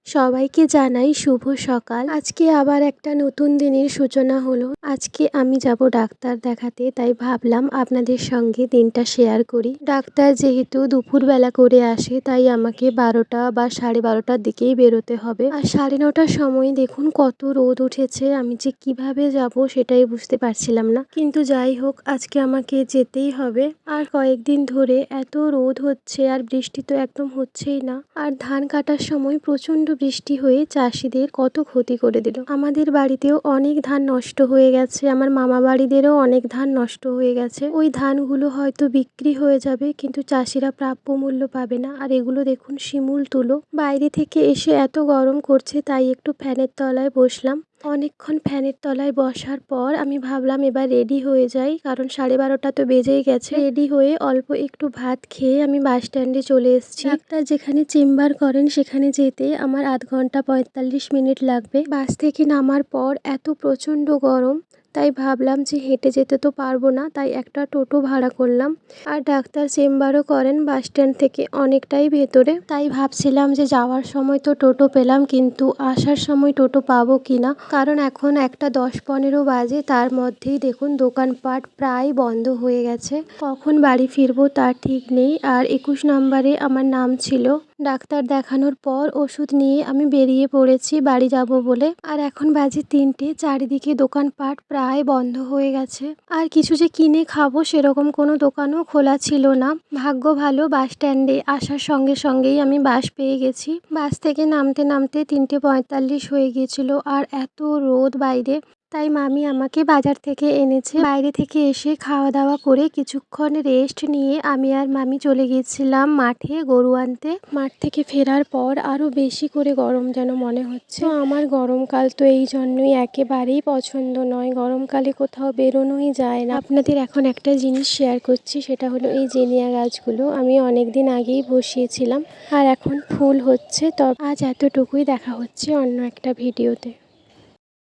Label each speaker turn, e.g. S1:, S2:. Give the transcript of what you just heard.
S1: সবাইকে জানাই শুভ সকাল। আজকে আবার একটা নতুন দিনের সূচনা হলো। আজকে আমি যাব ডাক্তার দেখাতে, তাই ভাবলাম আপনাদের সঙ্গে দিনটা শেয়ার করি। ডাক্তার যেহেতু দুপুরবেলা করে আসে, তাই আমাকে 12টা বা 12:30টার দিকেই বেরোতে হবে। আর 9:30টার সময় দেখুন কত রোদ উঠেছে, আমি যে কিভাবে যাব সেটাই বুঝতে পারছিলাম না। কিন্তু যাই হোক, আজকে আমাকে যেতেই হবে। আর কয়েকদিন ধরে এত রোদ হচ্ছে আর বৃষ্টি তো একদম হচ্ছেই না। আর ধান কাটার সময় প্রচণ্ড বৃষ্টি হয়ে চাষিদের কত ক্ষতি করে দিল। আমাদের বাড়িতেও অনেক ধান নষ্ট হয়ে গেছে, আমার মামা বাড়িদেরও অনেক ধান নষ্ট হয়ে গেছে। ওই ধানগুলো হয়তো বিক্রি হয়ে যাবে, কিন্তু চাষিরা প্রাপ্য মূল্য পাবে না। আর এগুলো দেখুন শিমুল তুলো। বাইরে থেকে এসে এত গরম করছে, তাই একটু ফ্যানের তলায় বসলাম। অনেকক্ষণ ফ্যানের তলায় বসার পর আমি ভাবলাম এবার রেডি হয়ে যাই, কারণ 12:30টা তো বেজেই গেছে। রেডি হয়ে অল্প একটু ভাত খেয়ে আমি বাস স্ট্যান্ডে চলে এসেছি। ডাক্তার যেখানে চেম্বার করেন সেখানে যেতে আমার 0.5 ঘন্টা 45 মিনিট লাগবে। বাস থেকে নামার পর এত প্রচণ্ড গরম, তাই ভাবলাম যে হেঁটে যেতে তো পারবো না, তাই একটা টোটো ভাড়া করলাম। আর ডাক্তার চেম্বারও করেন বাস স্ট্যান্ড থেকে অনেকটাই ভেতরে, তাই ভাবছিলাম যে যাওয়ার সময় তো টোটো পেলাম, কিন্তু আসার সময় টোটো পাবো কিনা, কারণ এখন 1:10-15 বাজে। তার মধ্যেই দেখুন দোকানপাট প্রায় বন্ধ হয়ে গেছে। কখন বাড়ি ফিরবো তার ঠিক নেই। আর 21 নম্বরে আমার নাম ছিল। ডাক্তার দেখানোর পর ওষুধ নিয়ে আমি বেরিয়ে পড়েছি বাড়ি যাব বলে। আর এখন বাজে 3টে, চারিদিকে দোকানপাট প্রায় বন্ধ হয়ে গেছে। আর কিছু যে কিনে খাবো সেরকম কোনো দোকানও খোলা ছিল না। ভাগ্য ভালো, বাস স্ট্যান্ডে আসার সঙ্গে সঙ্গেই আমি বাস পেয়ে গেছি। বাস থেকে নামতে নামতে 3:45 হয়ে গিয়েছিল। আর এত রোদ বাইরে, তাই মামি আমাকে বাজার থেকে এনেছে। বাইরে থেকে এসে খাওয়া দাওয়া করে কিছুক্ষণ রেস্ট নিয়ে আমি আর মামি চলে গিয়েছিলাম মাঠে গরু আনতে। মাঠ থেকে ফেরার পর আরও বেশি করে গরম যেন মনে হচ্ছে। তো আমার গরমকাল তো এই জন্যই একেবারেই পছন্দ নয়, গরমকালে কোথাও বেরোনোই যায় না। আপনাদের এখন একটা জিনিস শেয়ার করছি, সেটা হলো এই জিনিয়া গাছগুলো আমি অনেক দিন আগেই বসিয়েছিলাম আর এখন ফুল হচ্ছে। তো আজ এতটুকুই, দেখা হচ্ছে অন্য একটা ভিডিওতে।